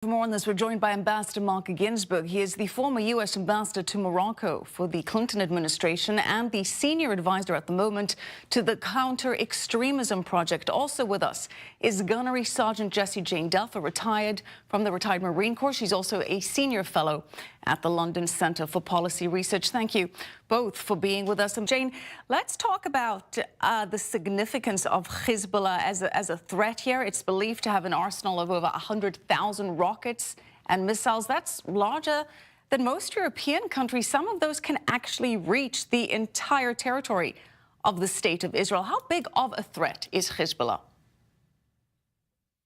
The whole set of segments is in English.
For more on this, we're joined by Ambassador Mark Ginsburg. He is the former U.S. ambassador to Morocco for the Clinton administration and the senior advisor at the moment to the Counter-Extremism Project. Also with us is Gunnery Sergeant Jessie Jane Duff, retired from the retired Marine Corps. She's also a senior fellow at the London Centre for Policy Research. Thank you both for being with us. And Jane, let's talk about the significance of Hezbollah as a threat here. It's believed to have an arsenal of over 100,000 rockets and missiles. That's larger than most European countries. Some of those can actually reach the entire territory of the State of Israel. How big of a threat is Hezbollah?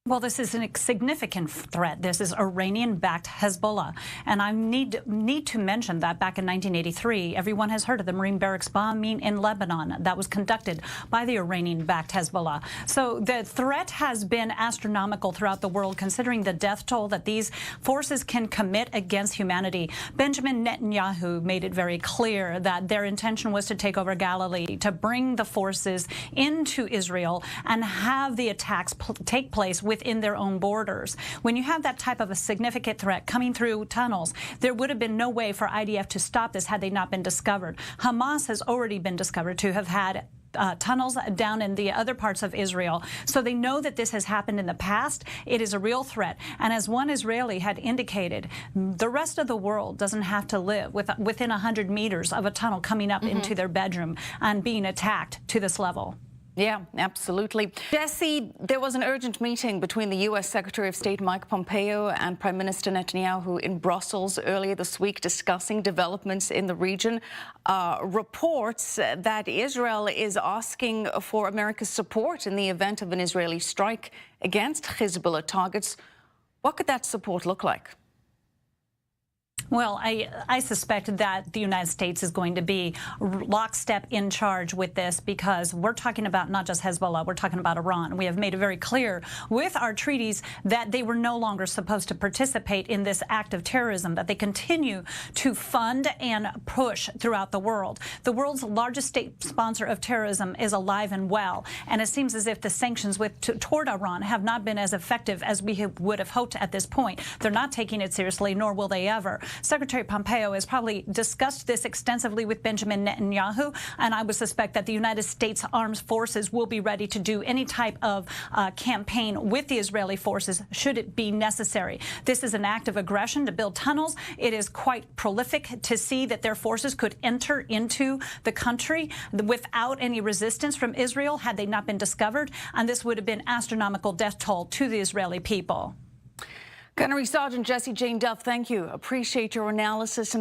Well, this is a significant threat. This is Iranian-backed Hezbollah. And I need to mention that back in 1983, everyone has heard of the Marine barracks bombing in Lebanon that was conducted by the Iranian-backed Hezbollah. So the threat has been astronomical throughout the world, considering the death toll that these forces can commit against humanity. Benjamin Netanyahu made it very clear that their intention was to take over Galilee, to bring the forces into Israel and have the attacks take place within their own borders. When you have that type of a significant threat coming through tunnels, there would have been no way for IDF to stop this had they not been discovered. Hamas has already been discovered to have had tunnels down in the other parts of Israel. So they know that this has happened in the past. It is a real threat. And as one Israeli had indicated, the rest of the world doesn't have to live within 100 meters of a tunnel coming up into their bedroom and being attacked to this level. Yeah, absolutely. Jessie, there was an urgent meeting between the U.S. Secretary of State Mike Pompeo and Prime Minister Netanyahu in Brussels earlier this week discussing developments in the region. Reports that Israel is asking for America's support in the event of an Israeli strike against Hezbollah targets. What could that support look like? Well, I suspect that the United States is going to be lockstep in charge with this, because we're talking about not just Hezbollah, we're talking about Iran. We have made it very clear with our treaties that they were no longer supposed to participate in this act of terrorism, that they continue to fund and push throughout the world. The world's largest state sponsor of terrorism is alive and well, and it seems as if the sanctions toward Iran have not been as effective as we would have hoped at this point. They're not taking it seriously, nor will they ever. Secretary Pompeo has probably discussed this extensively with Benjamin Netanyahu, and I would suspect that the United States Armed Forces will be ready to do any type of campaign with the Israeli forces should it be necessary. This is an act of aggression to build tunnels. It is quite prolific to see that their forces could enter into the country without any resistance from Israel had they not been discovered, and this would have been astronomical death toll to the Israeli people. Gunnery Sergeant Jessie Jane Duff, thank you. Appreciate your analysis.